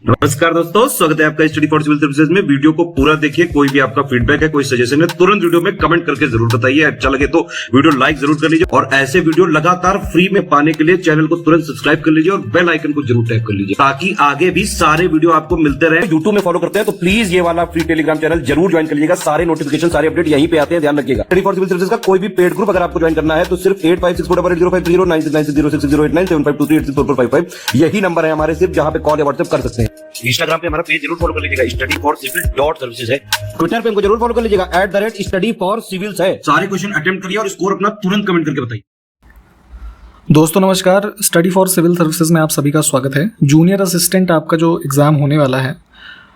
नमस्कार दोस्तों, स्वागत है आपका स्टडी फॉर सिविल सर्विसेज में। वीडियो को पूरा देखिए। कोई भी आपका फीडबैक है, कोई सजेशन है, तुरंत वीडियो में कमेंट करके जरूर बताइए। अच्छा लगे तो वीडियो लाइक जरूर कर लीजिए और ऐसे वीडियो लगातार फ्री में पाने के लिए चैनल को तुरंत सब्सक्राइब कर लीजिए और बेल आइकन को जरूर टैप कर लीजिए ताकि आगे भी सारे वीडियो आपको मिलते रहे। यूट्यूब में फॉलो करते हैं तो प्लीज ये वाला फ्री टेलीग्राम चैनल जरूर ज्वाइन कर लीजिएगा। सारे नोटिफिकेशन, सारे अपडेट यहीं पे आते हैं, ध्यान रखिएगा। स्टडी फॉर सिविल सर्विसेज का कोई भी पेड ग्रुप अगर आपको ज्वाइन करना है तो सिर्फ 856480569060897523864455 यही नंबर है हमारे, सिर्फ जहां पे कॉल या व्हाट्सएप कर सकते हैं। इंस्टाग्राम पे हमारा पेज जरूर फॉलो कर लीजिएगा, studyforcivil.services है। ट्विटर पे हमको जरूर फॉलो कर लीजिएगा, @studyforcivils है। सारे क्वेश्चन अटेम्प्ट करिए और स्कोर अपना तुरंत कमेंट करके बताइए। दोस्तों नमस्कार, स्टडी फॉर सिविल सर्विसेज में आप सभी का स्वागत है। जूनियर असिस्टेंट आपका जो एग्ज़ाम होने वाला है,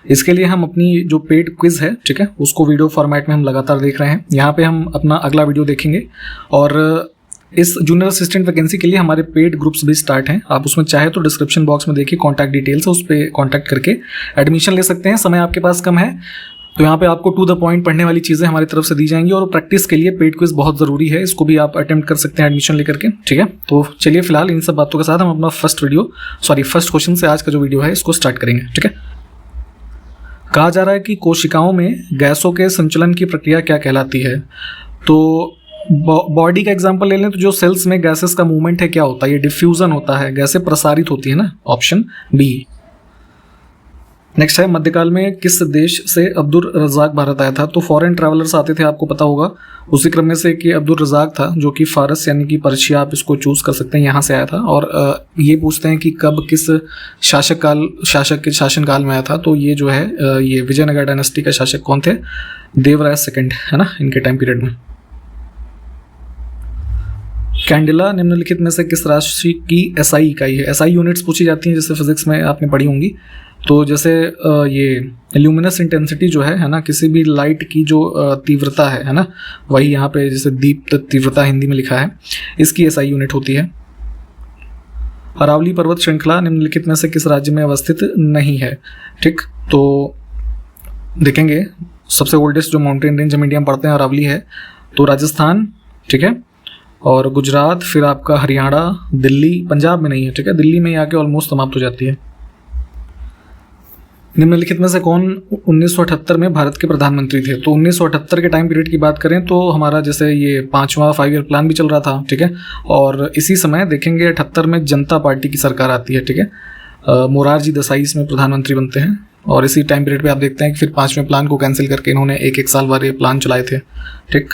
इसके लिए हम अपनी जो पेड क्विज है, ठीक है, उसको वीडियो फॉर्मेट में हम लगातार देख रहे हैं। यहाँ पे हम अपना अगला वीडियो देखेंगे और इस जूनियर असिस्टेंट वैकेंसी के लिए हमारे पेड ग्रुप्स भी स्टार्ट हैं। आप उसमें चाहे तो डिस्क्रिप्शन बॉक्स में देखिए, कॉन्टैक्ट डिटेल्स है, उस पर कॉन्टैक्ट करके एडमिशन ले सकते हैं। समय आपके पास कम है तो यहाँ पे आपको टू द पॉइंट पढ़ने वाली चीज़ें हमारी तरफ से दी जाएंगी और प्रैक्टिस के लिए पेड क्विज बहुत ज़रूरी है। इसको भी आप अटेम्प्ट कर सकते हैं एडमिशन लेकर के, ठीक है। तो चलिए फिलहाल इन सब बातों के साथ हम अपना फर्स्ट क्वेश्चन से आज का जो वीडियो है इसको स्टार्ट करेंगे, ठीक है। कहा जा रहा है कि कोशिकाओं में गैसों के संचलन की प्रक्रिया क्या कहलाती है। तो बॉडी का एग्जांपल ले लें तो जो सेल्स में गैसेस का मूवमेंट है क्या होता है, ये डिफ्यूजन होता है, गैसें प्रसारित होती है ना, ऑप्शन बी। नेक्स्ट है, मध्यकाल में किस देश से अब्दुल रज़ाक भारत आया था। तो फॉरेन ट्रैवलर्स आते थे, आपको पता होगा। उसी क्रम में से कि अब्दुल रज़ाक था जो कि फारस यानी कि पर्शिया, आप इसको चूज़ कर सकते हैं, यहाँ से आया था। और ये पूछते हैं कि कब किस शासक के शासनकाल में आया था। तो ये जो है ये विजयनगर डायनेस्टी के शासक कौन थे, देवराय सेकंड, है ना, इनके टाइम पीरियड में। कैंडिला निम्नलिखित में से किस राशि की एसआई इकाई है। एसआई यूनिट्स पूछी जाती हैं, जैसे फिजिक्स में आपने पढ़ी होंगी। तो जैसे ये ल्यूमिनस इंटेंसिटी जो है ना, किसी भी लाइट की जो तीव्रता है ना, वही यहाँ पे जैसे दीप्त तीव्रता हिंदी में लिखा है, इसकी एसआई यूनिट होती है। अरावली पर्वत श्रृंखला निम्नलिखित में से किस राज्य में अवस्थित नहीं है, ठीक। तो देखेंगे सबसे ओल्डेस्ट जो माउंटेन रेंज हम इंडिया में पढ़ते हैं अरावली है, तो राजस्थान, ठीक है, और गुजरात, फिर आपका हरियाणा, दिल्ली, पंजाब में नहीं है, ठीक है, दिल्ली में आके ऑलमोस्ट समाप्त हो जाती है। निम्नलिखित में से कौन 1978 में भारत के प्रधानमंत्री थे। तो 1978 के टाइम पीरियड की बात करें तो हमारा जैसे ये 5वां 5 ईयर प्लान भी चल रहा था, ठीक है। और इसी समय देखेंगे 78 में जनता पार्टी की सरकार आती है, ठीक है। मोरारजी देसाई इसमें प्रधानमंत्री बनते हैं और इसी टाइम पीरियड पे आप देखते हैं कि फिर 5वें प्लान को कैंसिल करके इन्होंने एक साल बाद ये प्लान चलाए थे, ठीक।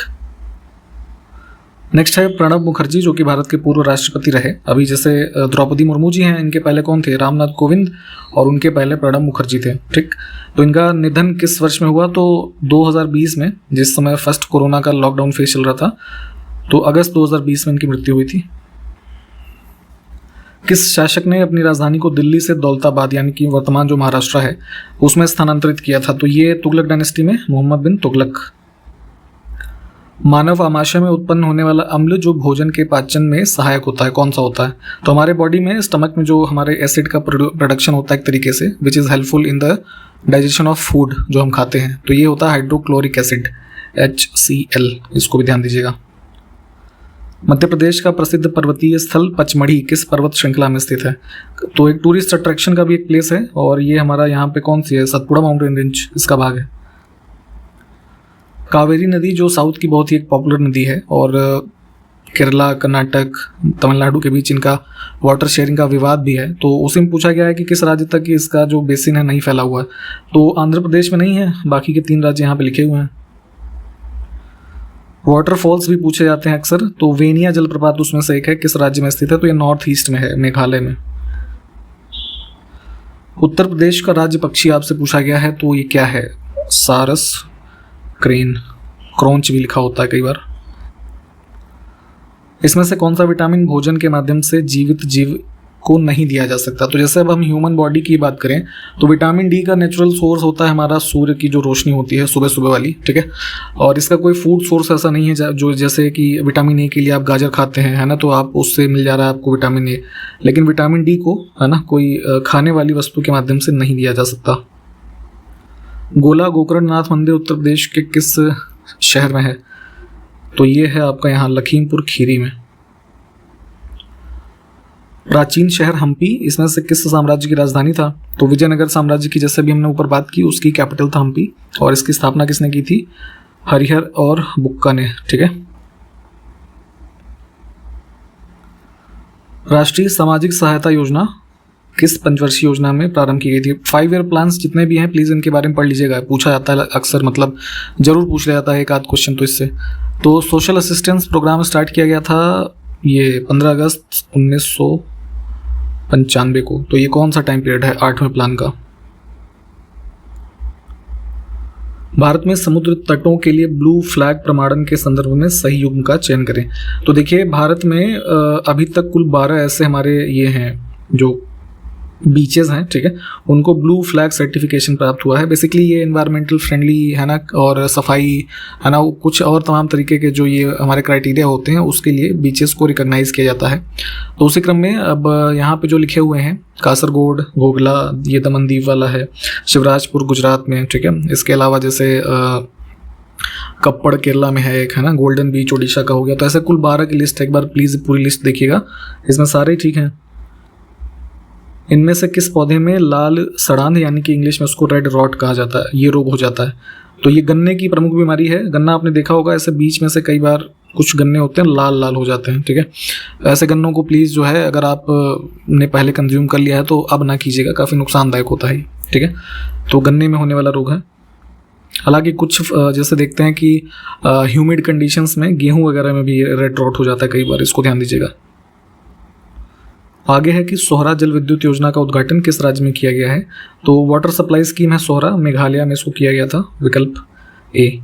नेक्स्ट है प्रणब मुखर्जी जो कि भारत के पूर्व राष्ट्रपति रहे। अभी जैसे द्रौपदी मुर्मू जी हैं, इनके पहले कौन थे, रामनाथ कोविंद, और उनके पहले प्रणब मुखर्जी थे, ठीक। तो इनका निधन किस वर्ष में हुआ। तो 2020 में, जिस समय फर्स्ट कोरोना का लॉकडाउन फेज चल रहा था, तो अगस्त 2020 में इनकी मृत्यु हुई थी। किस शासक ने अपनी राजधानी को दिल्ली से दौलताबाद यानी कि वर्तमान जो महाराष्ट्र है उसमें स्थानांतरित किया था। तो ये तुगलक डायनेस्टी में मोहम्मद बिन तुगलक। मानव आमाशय में उत्पन्न होने वाला अम्ल जो भोजन के पाचन में सहायक होता है, कौन सा होता है। तो हमारे बॉडी में स्टमक में जो हमारे एसिड का प्रोडक्शन होता है एक तरीके से, which is helpful in the digestion of food जो हम खाते हैं, तो ये होता है हाइड्रोक्लोरिक एसिड, HCl। इसको भी ध्यान दीजिएगा। मध्य प्रदेश का प्रसिद्ध पर्वतीय स्थल पचमढ़ी किस पर्वत श्रृंखला में स्थित है। तो एक टूरिस्ट अट्रैक्शन का भी एक प्लेस है और ये हमारा यहाँ पे कौन सी है, सतपुड़ा माउंटेन रेंज इसका भाग है। कावेरी नदी जो साउथ की बहुत ही एक पॉपुलर नदी है और केरला, कर्नाटक, तमिलनाडु के बीच इनका वाटर शेयरिंग का विवाद भी है। तो उसी में पूछा गया है कि किस राज्य तक इसका जो बेसिन है नहीं फैला हुआ है। तो आंध्र प्रदेश में नहीं है, बाकी के 3 राज्य यहाँ पे लिखे हुए हैं। वाटरफॉल्स भी पूछे जाते हैं अक्सर, तो वेनिया जलप्रपात उसमें से एक है, किस राज्य में स्थित है। तो ये नॉर्थ ईस्ट में है, मेघालय में। उत्तर प्रदेश का राज्य पक्षी आपसे पूछा गया है, तो ये क्या है, सारस, क्रेन, क्रॉन्च भी लिखा होता है कई बार। इसमें से कौन सा विटामिन भोजन के माध्यम से जीवित जीव को नहीं दिया जा सकता। तो जैसे अब हम ह्यूमन बॉडी की बात करें तो विटामिन डी का नेचुरल सोर्स होता है हमारा सूर्य की जो रोशनी होती है सुबह सुबह वाली, ठीक है। और इसका कोई फूड सोर्स ऐसा नहीं है जो जैसे कि विटामिन ए के लिए आप गाजर खाते हैं, है ना, तो आप उससे मिल जा रहा है आपको विटामिन ए, लेकिन विटामिन डी को, है ना, कोई खाने वाली वस्तु के माध्यम से नहीं दिया जा सकता। गोला गोकर्णनाथ मंदिर उत्तर प्रदेश के किस शहर में है। तो ये है आपका यहाँ लखीमपुर खीरी में। प्राचीन शहर हम्पी इसमें से किस साम्राज्य की राजधानी था? तो विजयनगर साम्राज्य की, जैसे भी हमने ऊपर बात की, उसकी कैपिटल था हम्पी। और इसकी स्थापना किसने की थी? हरिहर और बुक्का ने। ठीक है। राष्ट्रीय सामाजिक सहायता योजना किस पंचवर्षीय योजना में प्रारंभ की गई थी? 5 ईयर प्लान्स जितने भी हैं प्लीज इनके बारे में पढ़ लीजिएगा, पूछा जाता है अक्सर, मतलब जरूर पूछ लिया जाता है एक आध क्वेश्चन तो इससे। तो सोशल असिस्टेंस प्रोग्राम स्टार्ट किया गया था ये 15 अगस्त 1995 को। तो ये कौन सा टाइम पीरियड है 8वें प्लान का? भारत में समुद्र तटों के लिए ब्लू फ्लैग प्रमाणन के संदर्भ में सही युग्म का चयन करें। तो देखिए, भारत में अभी तक कुल 12 ऐसे हमारे ये हैं जो बीचेस हैं, ठीक है, उनको ब्लू फ्लैग सर्टिफिकेशन प्राप्त हुआ है। बेसिकली ये एनवायरमेंटल फ्रेंडली है ना, और सफाई है ना, कुछ और तमाम तरीके के जो ये हमारे क्राइटेरिया होते हैं उसके लिए बीचेस को रिकॉग्नाइज किया जाता है। तो उसी क्रम में अब यहाँ पे जो लिखे हुए हैं, कासरगोड, घोघला, ये दमन दीव वाला है, शिवराजपुर गुजरात में, ठीक है। इसके अलावा जैसे कप्पड़ केरला में है एक, है ना, गोल्डन बीच उड़ीसा का हो गया। तो ऐसे कुल 12 की लिस्ट है, एक बार प्लीज़ पूरी लिस्ट देखिएगा, इसमें सारे ठीक हैं। इनमें से किस पौधे में लाल सड़ांध यानी कि इंग्लिश में उसको रेड रॉट कहा जाता है, ये रोग हो जाता है? तो ये गन्ने की प्रमुख बीमारी है। गन्ना आपने देखा होगा, ऐसे बीच में से कई बार कुछ गन्ने होते हैं लाल लाल हो जाते हैं, ठीक है। ऐसे गन्नों को प्लीज़ जो है, अगर आप ने पहले कंज्यूम कर लिया है तो अब ना कीजिएगा, काफ़ी नुकसानदायक होता है, ठीक है। तो गन्ने में होने वाला रोग है। हालांकि कुछ जैसे देखते हैं कि ह्यूमिड कंडीशंस में गेहूं वगैरह में भी रेड रॉट हो जाता है कई बार, इसको ध्यान दीजिएगा। आगे है कि सोहरा जल विद्युत योजना का उद्घाटन किस राज्य में किया गया है? तो वाटर सप्लाई स्कीम है सोहरा, मेघालय में इसको किया गया था, विकल्प ए।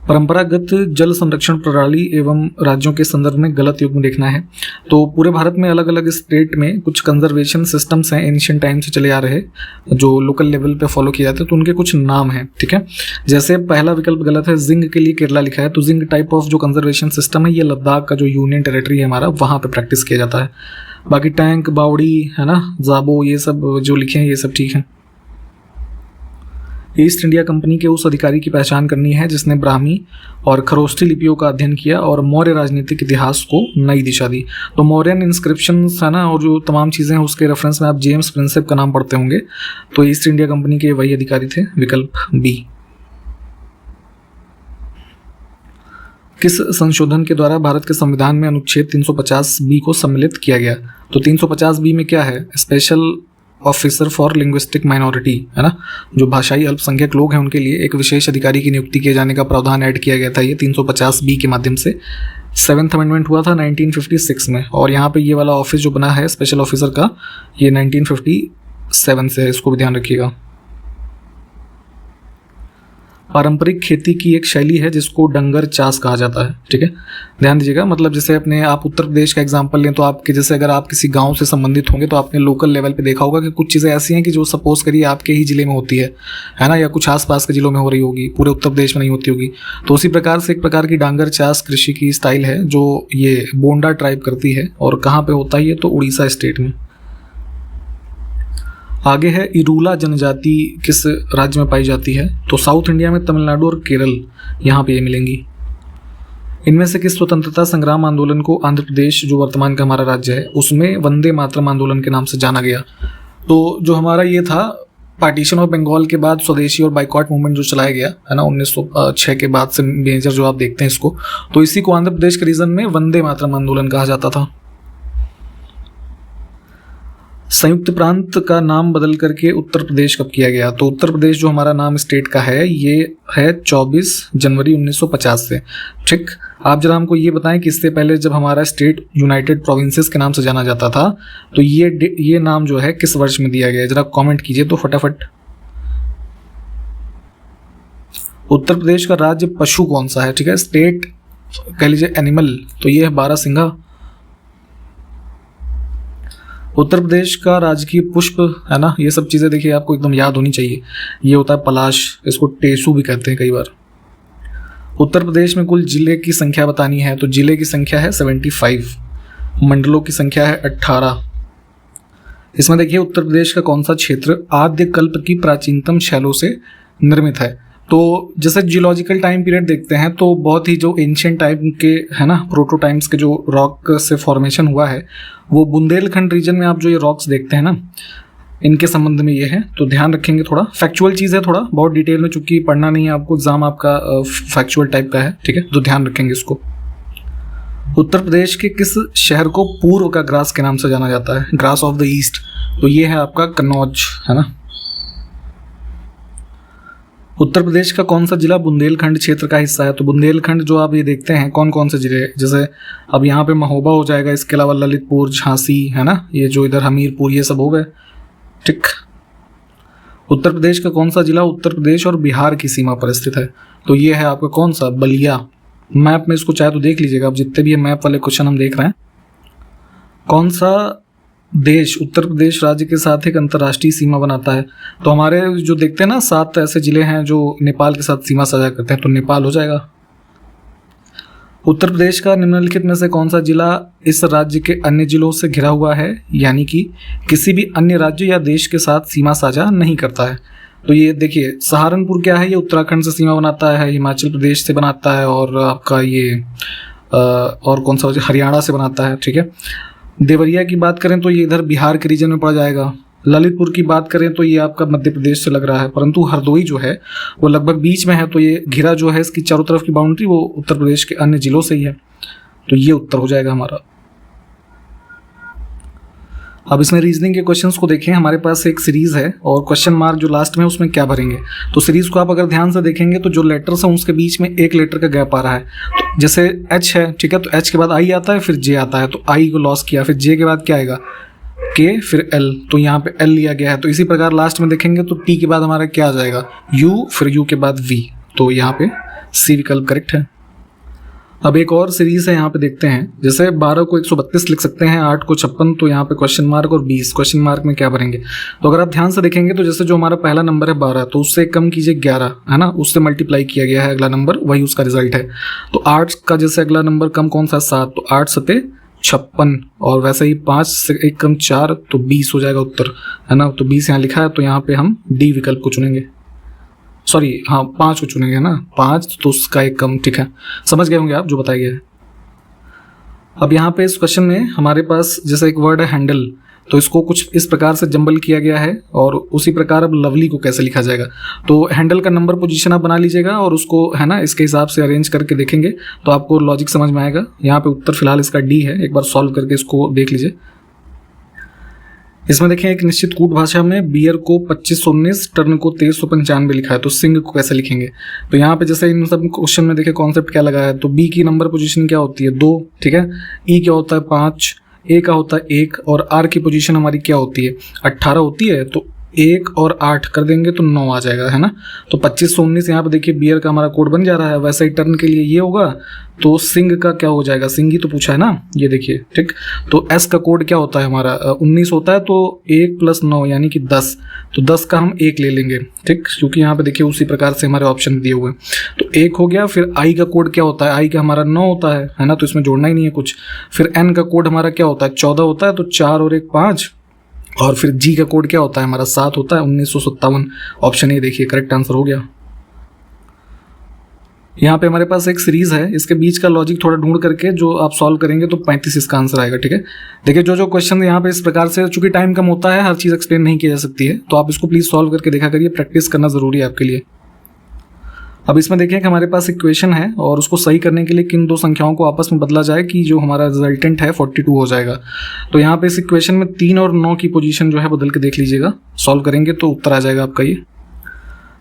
परंपरागत जल संरक्षण प्रणाली एवं राज्यों के संदर्भ में गलत युग्म देखना है। तो पूरे भारत में अलग अलग स्टेट में कुछ कंजर्वेशन सिस्टम्स हैं एंशिएंट टाइम से चले आ रहे, जो लोकल लेवल पे फॉलो किए जाते हैं, तो उनके कुछ नाम हैं, ठीक है। जैसे पहला विकल्प गलत है, जिंक के लिए केरला लिखा है। तो जिंक टाइप ऑफ जो कंजर्वेशन सिस्टम है ये लद्दाख का जो यूनियन टेरिटरी है हमारा, वहाँ पे प्रैक्टिस किया जाता है। बाकी टैंक, बावड़ी, है ना, जाबो, ये सब जो लिखे हैं ये सब ठीक है। ईस्ट इंडिया कंपनी के उस अधिकारी की पहचान करनी है जिसने ब्राह्मी और खरोष्ठी लिपियों का अध्ययन किया और मौर्य राजनीतिक इतिहास को नई दिशा दी। तो मौर्यन इंस्क्रिप्शंस है ना, और जो तमाम चीज़ें हैं उसके रेफरेंस में आप जेम्स प्रिंसेप का नाम पढ़ते होंगे। तो ईस्ट इंडिया कंपनी के वही अधिकारी थे, विकल्प बी। किस संशोधन के द्वारा भारत के संविधान में अनुच्छेद 350 को सम्मिलित किया गया? तो 350 में क्या है? Special officer for linguistic minority, है ना, जो भाषाई अल्पसंख्यक लोग हैं उनके लिए एक विशेष अधिकारी की नियुक्ति किए जाने का प्रावधान ऐड किया गया था ये 350 के माध्यम से। 7th अमेंडमेंट हुआ था 1956 में, और यहाँ पे ये वाला ऑफिस जो बना है स्पेशल ऑफिसर का, ये 1957 से है, इसको भी ध्यान रखिएगा। पारंपरिक खेती की एक शैली है जिसको डंगर चास कहा जाता है, ठीक है, ध्यान दीजिएगा। मतलब जैसे अपने आप उत्तर प्रदेश का एग्जांपल लें तो आपके जैसे अगर आप किसी गांव से संबंधित होंगे तो आपने लोकल लेवल पे देखा होगा कि कुछ चीज़ें ऐसी हैं कि जो सपोज करिए आपके ही जिले में होती है ना, या कुछ आसपास के जिलों में हो रही होगी, पूरे उत्तर प्रदेश में नहीं होती होगी। तो उसी प्रकार से एक प्रकार की डांगर चास कृषि की स्टाइल है जो ये बोंडा ट्राइब करती है, और कहाँ पर होता है ये? तो उड़ीसा स्टेट में। आगे है इरूला जनजाति किस राज्य में पाई जाती है? तो साउथ इंडिया में तमिलनाडु और केरल, यहाँ पे ये मिलेंगी। इनमें से किस स्वतंत्रता संग्राम आंदोलन को आंध्र प्रदेश, जो वर्तमान का हमारा राज्य है, उसमें वंदे मातरम आंदोलन के नाम से जाना गया? तो जो हमारा ये था पार्टीशन ऑफ बंगाल के बाद स्वदेशी और बाइकॉट मूवमेंट जो चलाया गया है ना 1906 के बाद से मेजर जो आप देखते हैं इसको, तो इसी को आंध्र प्रदेश के रीजन में वंदे मातरम आंदोलन कहा जाता था। संयुक्त प्रांत का नाम बदल करके उत्तर प्रदेश कब किया गया? तो उत्तर प्रदेश जो हमारा नाम स्टेट का है ये है 24 जनवरी 1950 से, ठीक। आप जरा हमको ये बताएं कि इससे पहले जब हमारा स्टेट यूनाइटेड प्रोविंसेस के नाम से जाना जाता था तो ये नाम जो है किस वर्ष में दिया गया? जरा कमेंट कीजिए तो फटाफट। उत्तर प्रदेश का राज्य पशु कौन सा है? ठीक है, स्टेट कह लीजिए एनिमल, तो ये है बारहसिंघा। उत्तर प्रदेश का राजकीय पुष्प है ना, ये सब चीज़ें देखिए आपको एकदम याद होनी चाहिए। ये होता है पलाश, इसको टेसू भी कहते हैं कई बार। उत्तर प्रदेश में कुल जिले की संख्या बतानी है, तो जिले की संख्या है 75, मंडलों की संख्या है 18। इसमें देखिए उत्तर प्रदेश का कौन सा क्षेत्र आद्य कल्प की प्राचीनतम शैलों से निर्मित है? तो जैसे जियोलॉजिकल टाइम पीरियड देखते हैं तो बहुत ही जो एंशियंट टाइम के है ना, प्रोटो टाइम्स के जो रॉक से फॉर्मेशन हुआ है वो बुंदेलखंड रीजन में आप जो ये रॉक्स देखते हैं ना, इनके संबंध में ये है। तो ध्यान रखेंगे, थोड़ा फैक्चुअल चीज़ है, थोड़ा बहुत डिटेल में, चूंकि पढ़ना नहीं है आपको, एग्जाम आपका फैक्चुअल टाइप का है, ठीक है, तो ध्यान रखेंगे इसको। उत्तर प्रदेश के किस शहर को पूर्व का ग्रास के नाम से जाना जाता है, ग्रास ऑफ द ईस्ट? तो ये है आपका कन्नौज, है ना। उत्तर प्रदेश का कौन सा जिला बुंदेलखंड क्षेत्र का हिस्सा है? तो बुंदेलखंड जो आप ये देखते हैं कौन कौन से जिले, जैसे अब यहाँ पे महोबा हो जाएगा, इसके अलावा ललितपुर, झांसी, है ना, ये जो इधर हमीरपुर, ये सब हो गए, ठीक। उत्तर प्रदेश का कौन सा जिला उत्तर प्रदेश और बिहार की सीमा पर स्थित है? तो ये है आपका कौन सा, बलिया। मैप में इसको चाहे तो देख लीजिएगा, अब जितने भी ये मैप वाले क्वेश्चन हम देख रहे हैं। कौन सा देश उत्तर प्रदेश राज्य के साथ एक अंतर्राष्ट्रीय सीमा बनाता है? तो हमारे जो देखते हैं ना 7 ऐसे जिले हैं जो नेपाल के साथ सीमा साझा करते हैं, तो नेपाल हो जाएगा। उत्तर प्रदेश का निम्नलिखित में से कौन सा जिला इस राज्य के अन्य जिलों से घिरा हुआ है, यानी कि किसी भी अन्य राज्य या देश के साथ सीमा साझा नहीं करता है? तो ये देखिए, सहारनपुर क्या है, ये उत्तराखंड से सीमा बनाता है, हिमाचल प्रदेश से बनाता है, और आपका ये और कौन सा हरियाणा से बनाता है, ठीक है। देवरिया की बात करें तो ये इधर बिहार के रीजन में पड़ जाएगा। ललितपुर की बात करें तो ये आपका मध्य प्रदेश से लग रहा है, परंतु हरदोई जो है वो लगभग बीच में है, तो ये घिरा जो है इसकी चारों तरफ की बाउंड्री वो उत्तर प्रदेश के अन्य जिलों से ही है, तो ये उत्तर हो जाएगा हमारा। अब इसमें रीजनिंग के क्वेश्चंस को देखें, हमारे पास एक सीरीज है और क्वेश्चन मार्क जो लास्ट में उसमें क्या भरेंगे। तो सीरीज को आप अगर ध्यान से देखेंगे तो जो लेटर्स हैं उसके बीच में एक लेटर का गैप आ रहा है। तो जैसे एच है, ठीक है, तो एच के बाद आई आता है, फिर जे आता है, तो आई को लॉस किया, फिर जे के बाद क्या आएगा, के, फिर एल, तो यहाँ पे एल लिया गया है। तो इसी प्रकार लास्ट में देखेंगे तो टी के बाद हमारा क्या आ जाएगा, यू, फिर यू के बाद वी, तो यहाँ पे सी विकल्प करेक्ट है। अब एक और सीरीज है, यहाँ पे देखते हैं, जैसे 12 को 132 लिख सकते हैं, 8 को 56, तो यहाँ पे क्वेश्चन मार्क और 20, क्वेश्चन मार्क में क्या भरेंगे। तो अगर आप ध्यान से देखेंगे तो जैसे जो हमारा पहला नंबर है 12, तो उससे कम कीजिए 11, है ना, उससे मल्टीप्लाई किया गया है अगला नंबर, वही उसका रिजल्ट है। तो 8 का जैसे अगला नंबर कम कौन सा, 7, तो 8 सते 56, और वैसे ही 5 से एक कम 4, तो 20 हो जाएगा उत्तर, है ना। तो 20 यहाँ लिखा है, तो यहाँ पे हम डी विकल्प को चुनेंगे, सॉरी हाँ 5 को चुनेंगे, है ना, 5, तो उसका एक कम, ठीक है, समझ गए होंगे आप जो बताया गया है। अब यहाँ पे इस क्वेश्चन में हमारे पास जैसे एक वर्ड है हैंडल, तो इसको कुछ इस प्रकार से जंबल किया गया है, और उसी प्रकार अब लवली को कैसे लिखा जाएगा। तो हैंडल का नंबर पोजीशन आप बना लीजिएगा और उसको, है ना, इसके हिसाब से अरेंज करके देखेंगे तो आपको लॉजिक समझ में आएगा। यहाँ पे उत्तर फिलहाल इसका डी है, एक बार सॉल्व करके इसको देख लीजिए। इसमें देखें, एक निश्चित कूट भाषा में बियर को 2519, टर्न को 2395 लिखा है, तो सिंह को कैसे लिखेंगे। तो यहाँ पे जैसे इन सब क्वेश्चन में देखें कॉन्सेप्ट क्या लगा है, तो बी की नंबर पोजीशन क्या होती है, 2, ठीक है, ई क्या होता है 5, ए का होता है 1, और आर की पोजीशन हमारी क्या होती है 18 होती है, तो 1 और 8 कर देंगे तो 9 आ जाएगा, है ना। तो 2519 यहाँ पे देखिए बियर का हमारा कोड बन जा रहा है, वैसे ही टर्न के लिए ये होगा, तो सिंह का क्या हो जाएगा, सिंह ही तो पूछा है ना, ये देखिए, ठीक। तो एस का कोड क्या होता है हमारा 19 होता है, तो 1 + 9 यानी कि 10, तो 10 का हम 1 ले लेंगे, ठीक, क्योंकि यहाँ पे देखिए उसी प्रकार से हमारे ऑप्शन दिए हुए हैं। तो 1 हो गया, फिर आई का कोड क्या होता है, आई का हमारा 9 होता है ना, तो इसमें जोड़ना ही नहीं है कुछ। फिर एन का कोड हमारा क्या होता है 14 होता है, तो 4 और 1 5, और फिर जी का कोड क्या होता है हमारा 7 होता है, 1957, ऑप्शन ए देखिए करेक्ट आंसर हो गया। यहाँ पे हमारे पास एक सीरीज है, इसके बीच का लॉजिक थोड़ा ढूंढ करके जो आप सॉल्व करेंगे तो 35 इसका आंसर आएगा, ठीक है। देखिए जो क्वेश्चन यहाँ पे इस प्रकार से, चूंकि टाइम कम होता है, हर चीज़ एक्सप्लेन नहीं की जा सकती है, तो आप इसको प्लीज सॉल्व करके देखा करिए, प्रैक्टिस करना जरूरी है आपके लिए। अब इसमें देखिए कि हमारे पास इक्वेशन है और उसको सही करने के लिए किन दो संख्याओं को आपस में बदला जाए कि जो हमारा रिजल्टेंट है 42 हो जाएगा। तो यहाँ पे इस इक्वेशन में 3 और 9 की पोजीशन जो है बदल के देख लीजिएगा, सॉल्व करेंगे तो उत्तर आ जाएगा आपका ये।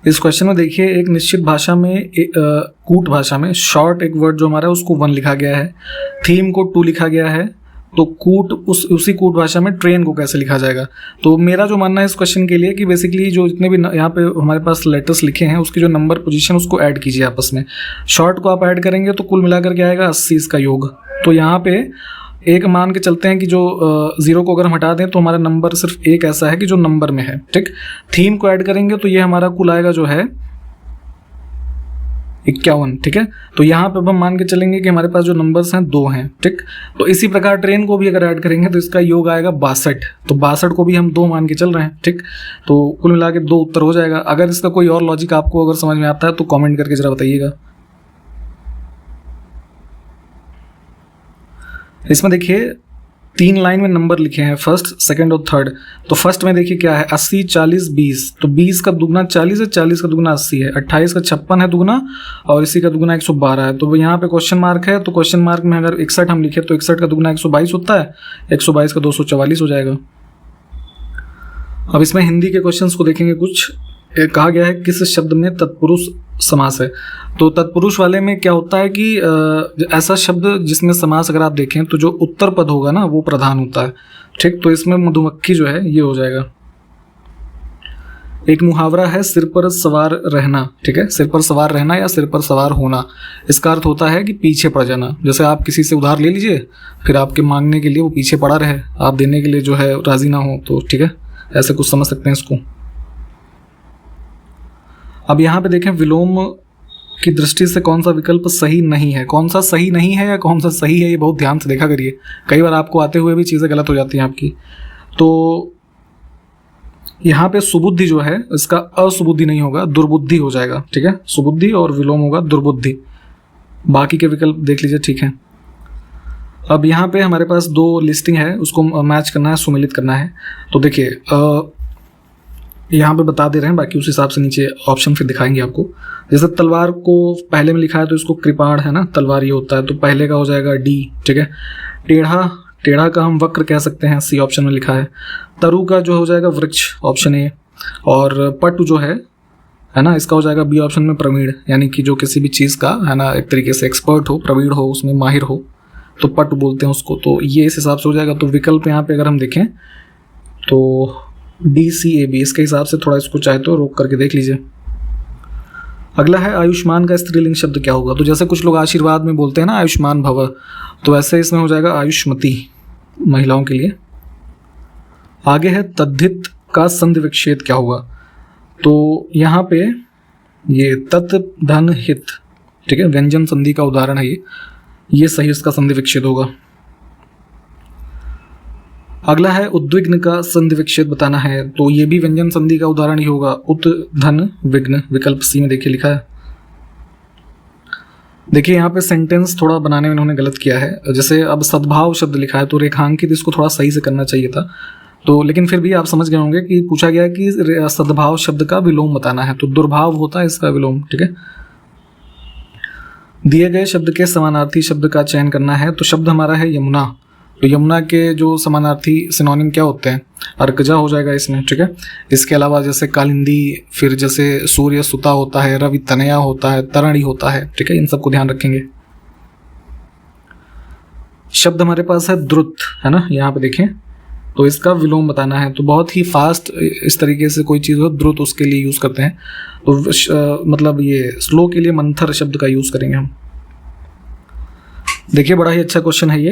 इस क्वेश्चन में देखिए, एक निश्चित भाषा में कूट भाषा में शॉर्ट एक वर्ड जो हमारा है उसको 1 लिखा गया है, थीम को 2 लिखा गया है, तो कूट उसी कूट भाषा में ट्रेन को कैसे लिखा जाएगा। तो मेरा जो मानना है इस क्वेश्चन के लिए कि बेसिकली जो जितने भी यहाँ पे हमारे पास लेटर्स लिखे हैं उसकी जो नंबर पोजीशन उसको ऐड कीजिए आपस में। शॉर्ट को आप ऐड करेंगे तो कुल मिलाकर क्या आएगा 80 इसका योग। तो यहाँ पे एक मान के चलते हैं कि जो 0 को अगर हम हटा दें तो हमारा नंबर सिर्फ एक ऐसा है कि जो नंबर में है, ठीक। थीम को ऐड करेंगे तो ये हमारा कुल आएगा जो है 51, ठीक है। तो यहाँ पे अब हम मान के चलेंगे कि हमारे पास जो नंबर्स हैं 2 हैं, ठीक। तो इसी प्रकार ट्रेन को भी अगर ऐड करेंगे तो इसका योग आएगा 62, तो 62 को भी हम 2 मान के चल रहे हैं, ठीक। तो कुल मिला के 2 उत्तर हो जाएगा। अगर इसका कोई और लॉजिक आपको अगर समझ में आता है तो कॉमेंट करके जरा बताइएगा। इसमें देखिए 3 लाइन में नंबर लिखे हैं, फर्स्ट, सेकंड और थर्ड। तो फर्स्ट में देखिए क्या है, 80, 40, 20। तो 20 का दुगना 40 है, 40 का दुगना 80 है, 28 का 56 है दुगना, और इसी का दुगना 112 है। तो यहाँ पे क्वेश्चन मार्क है, तो क्वेश्चन मार्क में अगर 61 हम लिखे तो 61 का दुगना 122 होता है, 122 का 244 हो जाएगा। अब इसमें हिंदी के क्वेश्चंस को देखेंगे। कुछ कहा गया है किस शब्द में तत्पुरुष समास है। तो तत्पुरुष वाले में क्या होता है कि ऐसा शब्द जिसमें समास अगर आप देखें तो जो उत्तर पद होगा ना वो प्रधान होता है, ठीक। तो इसमें मधुमक्खी जो है ये हो जाएगा। एक मुहावरा है सिर पर सवार रहना, ठीक है। सिर पर सवार रहना या सिर पर सवार होना, इसका अर्थ होता है कि पीछे पड़ जाना। जैसे आप किसी से उधार ले लीजिए, फिर आपके मांगने के लिए वो पीछे पड़ा रहे, आप देने के लिए जो है राजी ना हो, तो ठीक है, ऐसे कुछ समझ सकते हैं इसको। अब यहाँ पे देखें विलोम की दृष्टि से कौन सा विकल्प सही नहीं है। कौन सा सही नहीं है या कौन सा सही है, ये बहुत ध्यान से देखा करिए। कई बार आपको आते हुए भी चीज़ें गलत हो जाती हैं आपकी। तो यहाँ पे सुबुद्धि जो है इसका असुबुद्धि नहीं होगा, दुर्बुद्धि हो जाएगा, ठीक है। सुबुद्धि और विलोम होगा दुर्बुद्धि। बाकी के विकल्प देख लीजिए, ठीक है। अब यहाँ पे हमारे पास 2 लिस्टिंग है, उसको मैच करना है, सुमेलित करना है। तो देखिए यहाँ पे बता दे रहे हैं, बाकी उस हिसाब से नीचे ऑप्शन फिर दिखाएंगे आपको। जैसे तलवार को पहले में लिखा है तो इसको कृपाण है ना, तलवार ये होता है, तो पहले का हो जाएगा डी, ठीक है। टेढ़ा का हम वक्र कह सकते हैं, सी ऑप्शन में लिखा है। तरु का जो हो जाएगा वृक्ष, ऑप्शन ए। और पटु जो है ना, इसका हो जाएगा बी ऑप्शन में प्रवीण, यानी कि जो किसी भी चीज़ का है ना एक तरीके से एक्सपर्ट हो, प्रवीण हो, उसमें माहिर हो, तो पटु बोलते हैं उसको। तो ये इस हिसाब से हो जाएगा। तो विकल्प यहाँ पे अगर हम देखें तो DCAB, इसके हिसाब से थोड़ा इसको चाहे तो रोक करके देख लीजिए। अगला है आयुष्मान का स्त्रीलिंग शब्द क्या होगा। तो जैसे कुछ लोग आशीर्वाद में बोलते हैं ना आयुष्मान भव, तो वैसे इसमें हो जाएगा आयुष्मती, महिलाओं के लिए। आगे है तद्धित का संधि विच्छेद क्या होगा। तो यहाँ पे ये तत् धन हित, ठीक है, व्यंजन संधि का उदाहरण है ये सही इसका संधि विच्छेद होगा। अगला है उद्विग्न का संधि विच्छेद बताना है, तो ये भी व्यंजन संधि का उदाहरण ही होगा, उत धन विघ्न, विकल्प सी में देखिए लिखा है। देखिए यहाँ पे सेंटेंस थोड़ा बनाने में इन्होंने गलत किया है। जैसे अब सद्भाव शब्द लिखा है तो रेखांकित इसको थोड़ा सही से करना चाहिए था, तो लेकिन फिर भी आप समझ गए होंगे कि पूछा गया कि सद्भाव शब्द का विलोम बताना है, तो दुर्भाव होता है इसका विलोम, ठीक है। दिए गए शब्द के समानार्थी शब्द का चयन करना है, तो शब्द हमारा है यमुना। तो यमुना के जो समानार्थी सिनोनिम क्या होते हैं, अर्कजा हो जाएगा इसमें, ठीक है। इसके अलावा जैसे कालिंदी, फिर जैसे सूर्य सुता होता है, रवि तनया होता है, तरणी होता है, ठीक है, इन सबको ध्यान रखेंगे। शब्द हमारे पास है द्रुत, है ना, यहाँ पे देखें, तो इसका विलोम बताना है। तो बहुत ही फास्ट इस तरीके से कोई चीज़ हो, द्रुत उसके लिए यूज़ करते हैं। तो मतलब ये स्लो के लिए मंथर शब्द का यूज़ करेंगे हम। देखिए बड़ा ही अच्छा क्वेश्चन है ये।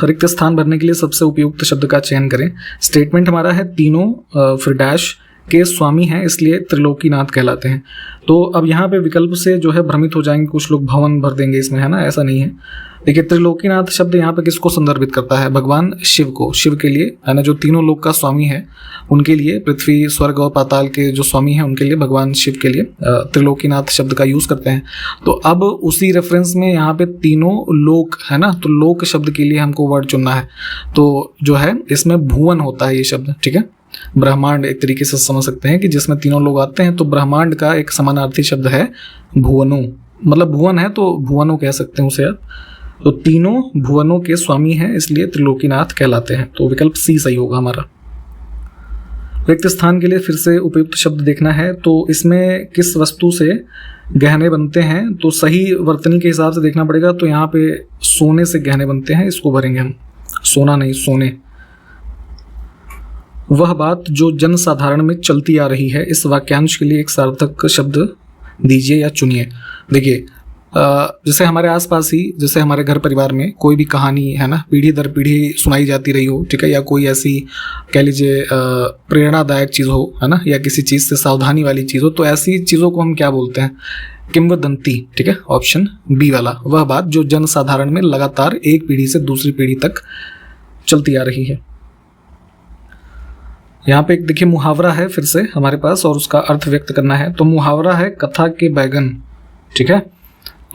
रिक्त स्थान भरने के लिए सबसे उपयुक्त शब्द का चयन करें। स्टेटमेंट हमारा है तीनों फिर डैश के स्वामी हैं इसलिए त्रिलोकीनाथ कहलाते हैं। तो अब यहाँ पे विकल्प से जो है भ्रमित हो जाएंगे कुछ लोग, भवन भर देंगे इसमें, है ना, ऐसा नहीं है। देखिए त्रिलोकीनाथ शब्द यहाँ पे किसको संदर्भित करता है, भगवान शिव को, शिव के लिए, है ना, जो तीनों लोक का स्वामी है उनके लिए, पृथ्वी स्वर्ग और पाताल के जो स्वामी हैं उनके लिए, भगवान शिव के लिए त्रिलोकीनाथ शब्द का यूज़ करते हैं। तो अब उसी रेफरेंस में यहाँ पे तीनों लोक है ना, तो लोक शब्द के लिए हमको वर्ड चुनना है। तो जो है इसमें भुवन होता है ये शब्द, ठीक है, ब्रह्मांड एक तरीके से समझ सकते हैं कि जिसमें तीनों लोग आते हैं। तो ब्रह्मांड का एक समानार्थी शब्द है भुवनो, मतलब भुवन है तो भुवनो कह सकते हैं उसे आप। तो तीनों भुवनों के स्वामी हैं इसलिए त्रिलोकीनाथ कहलाते हैं। तो विकल्प सी सही होगा हमारा। रिक्त स्थान के लिए फिर से उपयुक्त शब्द देखना है, तो इसमें किस वस्तु से गहने बनते हैं, तो सही वर्तनी के हिसाब से देखना पड़ेगा। तो यहाँ पे सोने से गहने बनते हैं, इसको भरेंगे हम, सोना नहीं सोने। वह बात जो जन साधारण में चलती आ रही है, इस वाक्यांश के लिए एक सार्थक शब्द दीजिए या चुनिए। देखिए जैसे हमारे आसपास ही, जैसे हमारे घर परिवार में कोई भी कहानी है ना पीढ़ी दर पीढ़ी सुनाई जाती रही हो, ठीक है, या कोई ऐसी कह लीजिए प्रेरणादायक चीज़ हो, है ना, या किसी चीज़ से सावधानी वाली चीज़ हो, तो ऐसी चीज़ों को हम क्या बोलते हैं, किंवदंती, ठीक है, ऑप्शन बी वाला, वह बात जो जनसाधारण में लगातार एक पीढ़ी से दूसरी पीढ़ी तक चलती आ रही है। यहाँ पे एक देखिए मुहावरा है फिर से हमारे पास, और उसका अर्थ व्यक्त करना है। तो मुहावरा है कथा के बैगन, ठीक है।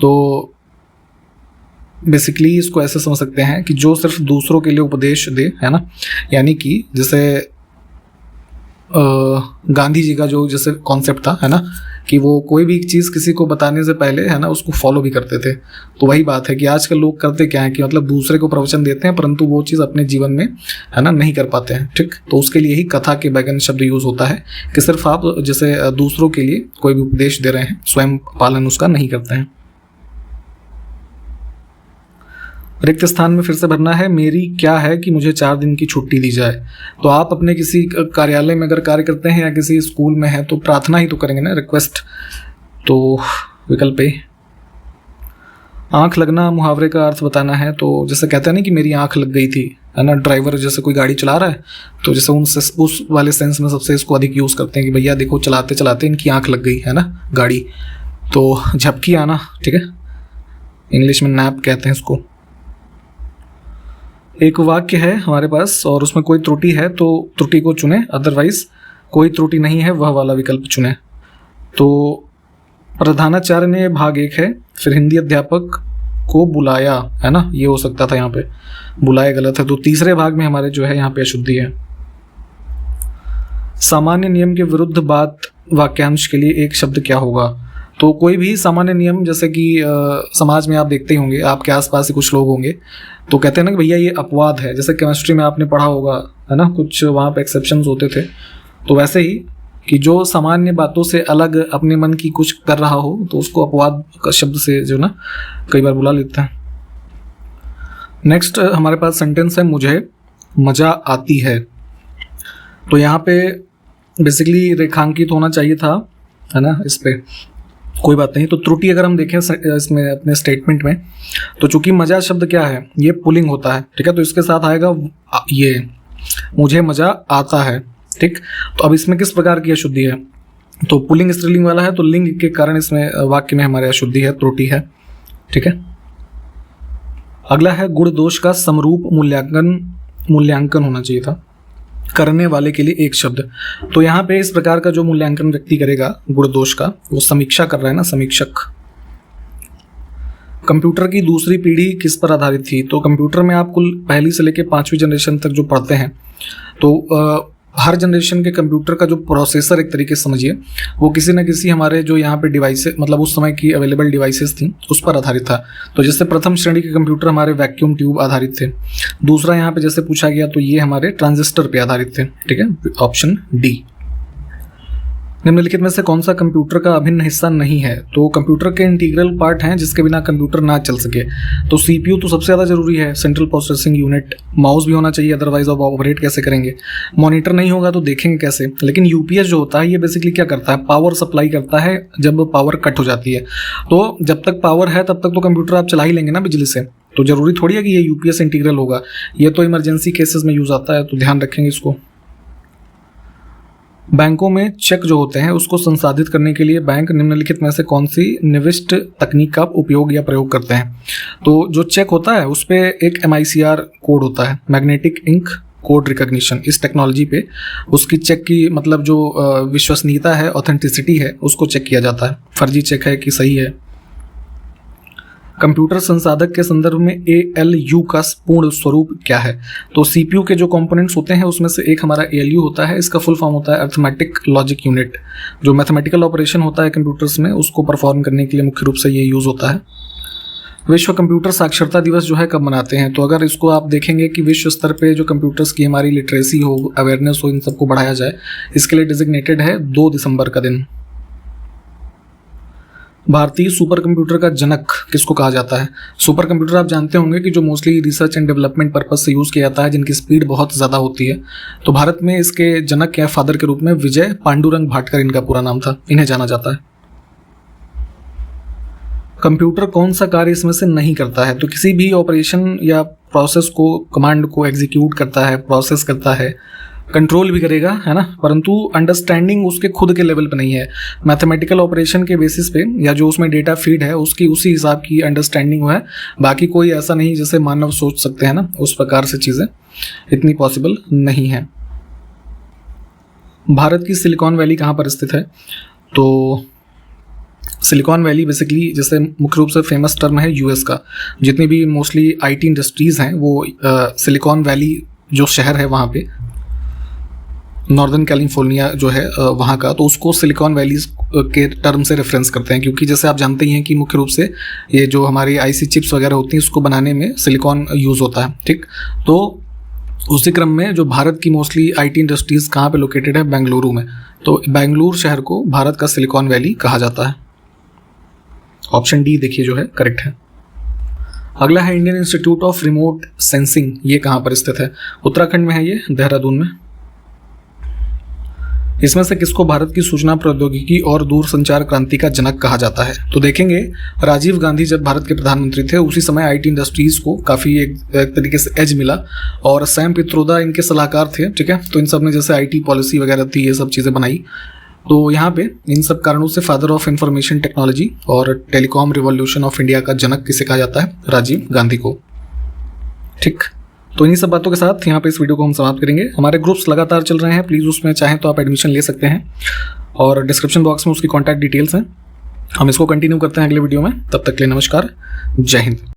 तो बेसिकली इसको ऐसे समझ सकते हैं कि जो सिर्फ दूसरों के लिए उपदेश दे, है ना, यानी कि जैसे गांधी जी का जो जैसे कॉन्सेप्ट था, है ना, कि वो कोई भी चीज़ किसी को बताने से पहले, है ना, उसको फॉलो भी करते थे। तो वही बात है कि आजकल लोग करते क्या है कि मतलब दूसरे को प्रवचन देते हैं परंतु वो चीज़ अपने जीवन में, है ना, नहीं कर पाते हैं, ठीक। तो उसके लिए ही कथा के बैगन शब्द यूज़ होता है कि सिर्फ आप जैसे दूसरों के लिए कोई भी उपदेश दे रहे हैं, स्वयं पालन उसका नहीं करते हैं। रिक्त स्थान में फिर से भरना है, मेरी क्या है कि मुझे 4 दिन की छुट्टी दी जाए। तो आप अपने किसी कार्यालय में अगर कार्य करते हैं या किसी स्कूल में हैं तो प्रार्थना ही तो करेंगे ना, रिक्वेस्ट। तो विकल्प ए। आंख लगना मुहावरे का अर्थ बताना है। तो जैसे कहते हैं ना कि मेरी आंख लग गई थी, है ना, ड्राइवर जैसे कोई गाड़ी चला रहा है तो जैसे उस वाले सेंस में सबसे इसको अधिक यूज़ करते हैं कि भैया देखो चलाते चलाते इनकी आंख लग गई, है ना, गाड़ी। तो झपकी आना, ठीक है, इंग्लिश में नैप कहते हैं इसको। एक वाक्य है हमारे पास और उसमें कोई त्रुटि है तो त्रुटि को चुने, अदरवाइज कोई त्रुटि नहीं है वह वाला विकल्प चुने। तो प्रधानाचार्य ने भाग 1 है, फिर हिंदी अध्यापक को बुलाया, है ना, ये हो सकता था, यहाँ पे बुलाया गलत है। तो तीसरे भाग में हमारे जो है यहाँ पे अशुद्धि है। सामान्य नियम के विरुद्ध बात वाक्यांश के लिए एक शब्द क्या होगा। तो कोई भी सामान्य नियम, जैसे कि समाज में आप देखते ही होंगे, आपके आसपास ही कुछ लोग होंगे तो कहते हैं ना कि भैया ये अपवाद है। जैसे केमिस्ट्री में आपने पढ़ा होगा, है ना, कुछ वहाँ पे एक्सेप्शंस होते थे। तो वैसे ही कि जो सामान्य बातों से अलग अपने मन की कुछ कर रहा हो तो उसको अपवाद का शब्द से जो ना कई बार बुला लेते हैं। नेक्स्ट हमारे पास सेंटेंस है, मुझे मज़ा आती है। तो यहाँ पे बेसिकली रेखांकित होना चाहिए था, है ना, इस पे कोई बात नहीं। तो त्रुटि अगर हम देखें इसमें अपने स्टेटमेंट में, तो चूंकि मज़ा शब्द क्या है, ये पुलिंग होता है, ठीक है। तो इसके साथ आएगा ये मुझे मज़ा आता है, ठीक। तो अब इसमें किस प्रकार की अशुद्धि है, तो पुलिंग स्त्रीलिंग वाला है तो लिंग के कारण इसमें वाक्य में हमारे अशुद्धि है, त्रुटि है, ठीक है। अगला है गुण दोष का समरूप मूल्यांकन होना चाहिए था, करने वाले के लिए एक शब्द। तो यहाँ पे इस प्रकार का जो मूल्यांकन व्यक्ति करेगा गुण दोष का, वो समीक्षा कर रहा है ना, समीक्षक। कंप्यूटर की दूसरी पीढ़ी किस पर आधारित थी। तो कंप्यूटर में आप कुल पहली से लेकर 5वीं जनरेशन तक जो पढ़ते हैं, तो हर जनरेशन के कंप्यूटर का जो प्रोसेसर एक तरीके से समझिए, वो किसी न किसी हमारे जो यहाँ पे डिवाइसेस, मतलब उस समय की अवेलेबल डिवाइसेस थी, उस पर आधारित था। तो जैसे प्रथम श्रेणी के कंप्यूटर हमारे वैक्यूम ट्यूब आधारित थे। दूसरा यहाँ पे जैसे पूछा गया तो ये हमारे ट्रांजिस्टर पे आधारित थे, ठीक है, ऑप्शन डी। निम्नलिखित में से कौन सा कंप्यूटर का अभिन्न हिस्सा नहीं है। तो कंप्यूटर के इंटीग्रल पार्ट हैं जिसके बिना कंप्यूटर ना चल सके। तो सीपीयू तो सबसे ज़्यादा जरूरी है, सेंट्रल प्रोसेसिंग यूनिट। माउस भी होना चाहिए, अदरवाइज आप ऑपरेट कैसे करेंगे। मॉनिटर नहीं होगा तो देखेंगे कैसे। लेकिन यूपीएस जो होता है ये बेसिकली क्या करता है, पावर सप्लाई करता है जब पावर कट हो जाती है। तो जब तक पावर है तब तक तो कंप्यूटर आप चला ही लेंगे ना बिजली से। तो जरूरी थोड़ी है कि ये यूपीएस इंटीग्रल होगा, ये तो इमरजेंसी केसेस में यूज आता है, तो ध्यान रखेंगे इसको। बैंकों में चेक जो होते हैं उसको संसाधित करने के लिए बैंक निम्नलिखित में से कौन सी निविष्ट तकनीक का उपयोग या प्रयोग करते हैं। तो जो चेक होता है उस पर एक MICR कोड होता है, मैग्नेटिक इंक कोड रिकॉग्निशन। इस टेक्नोलॉजी पे उसकी चेक की मतलब जो विश्वसनीयता है, ऑथेंटिसिटी है, उसको चेक किया जाता है, फर्जी चेक है कि सही है। कंप्यूटर संसाधक के संदर्भ में ALU का पूर्ण स्वरूप क्या है। तो CPU के जो कंपोनेंट्स होते हैं उसमें से एक हमारा ALU होता है। इसका फुल फॉर्म होता है अर्थमेटिक लॉजिक यूनिट। जो मैथमेटिकल ऑपरेशन होता है कंप्यूटर्स में उसको परफॉर्म करने के लिए मुख्य रूप से ये यूज़ होता है। विश्व कंप्यूटर साक्षरता दिवस जो है कब मनाते हैं। तो अगर इसको आप देखेंगे कि विश्व स्तर पे जो कंप्यूटर्स की हमारी लिटरेसी हो, अवेयरनेस हो, इन सबको बढ़ाया जाए, इसके लिए डिजिग्नेटेड है 2 दिसंबर का दिन। भारतीय सुपर कंप्यूटर का जनक किसको कहा जाता है। सुपर कंप्यूटर आप जानते होंगे कि जो mostly research and development purpose से यूज़ किया जाता है, जिनकी स्पीड बहुत ज़्यादा होती है। तो भारत में इसके जनक या फादर के रूप में विजय पांडुरंग भाटकर इनका पूरा नाम था, इन्हें जाना जाता है। कंप्यूटर कौन सा कार्य इसमें से नहीं करता है। तो किसी भी ऑपरेशन या प्रोसेस को, कमांड को एग्जीक्यूट करता है, प्रोसेस करता है, कंट्रोल भी करेगा, है ना, परंतु अंडरस्टैंडिंग उसके खुद के लेवल पे नहीं है। मैथमेटिकल ऑपरेशन के बेसिस पे या जो उसमें डेटा फीड है उसकी उसी हिसाब की अंडरस्टैंडिंग है, बाकी कोई ऐसा नहीं जैसे मानव सोच सकते हैं ना, उस प्रकार से चीज़ें इतनी पॉसिबल नहीं है। भारत की सिलिकॉन वैली कहाँ पर स्थित है? तो सिलिकॉन वैली बेसिकली जैसे मुख्य रूप से फेमस टर्म है यूएस का। जितनी भी मोस्टली आईटी इंडस्ट्रीज़ हैं वो सिलिकॉन वैली जो शहर है वहाँ पे, नॉर्दर्न कैलिफोर्निया जो है वहाँ का, तो उसको सिलिकॉन वैली के टर्म से रेफरेंस करते हैं, क्योंकि जैसे आप जानते ही हैं कि मुख्य रूप से ये जो हमारी आईसी चिप्स वगैरह होती हैं उसको बनाने में सिलिकॉन यूज़ होता है। ठीक, तो उसी क्रम में जो भारत की मोस्टली आईटी इंडस्ट्रीज़ कहाँ पे लोकेटेड है? बेंगलुरु में। तो बेंगलुरु शहर को भारत का सिलिकॉन वैली कहा जाता है। ऑप्शन डी देखिए जो है करेक्ट है। अगला है Indian institute of remote sensing, ये कहाँ पर स्थित है? उत्तराखंड में है ये, देहरादून में। इसमें से किसको भारत की सूचना प्रौद्योगिकी और दूरसंचार क्रांति का जनक कहा जाता है? तो देखेंगे राजीव गांधी जब भारत के प्रधानमंत्री थे उसी समय आईटी इंडस्ट्रीज को काफ़ी एक तरीके से एज मिला, और सैम पित्रोदा इनके सलाहकार थे। ठीक है, तो इन सब ने जैसे आईटी पॉलिसी वगैरह थी ये सब चीज़ें बनाई। तो यहाँ पे इन सब कारणों से फादर ऑफ इंफॉर्मेशन टेक्नोलॉजी और टेलीकॉम रिवॉल्यूशन ऑफ इंडिया का जनक किसे कहा जाता है? राजीव गांधी को। ठीक, तो इन्हीं सब बातों के साथ यहाँ पे इस वीडियो को हम समाप्त करेंगे। हमारे ग्रुप्स लगातार चल रहे हैं, प्लीज़ उसमें चाहें तो आप एडमिशन ले सकते हैं, और डिस्क्रिप्शन बॉक्स में उसकी कॉन्टैक्ट डिटेल्स हैं। हम इसको कंटिन्यू करते हैं अगले वीडियो में। तब तक के लिए नमस्कार, जय हिंद।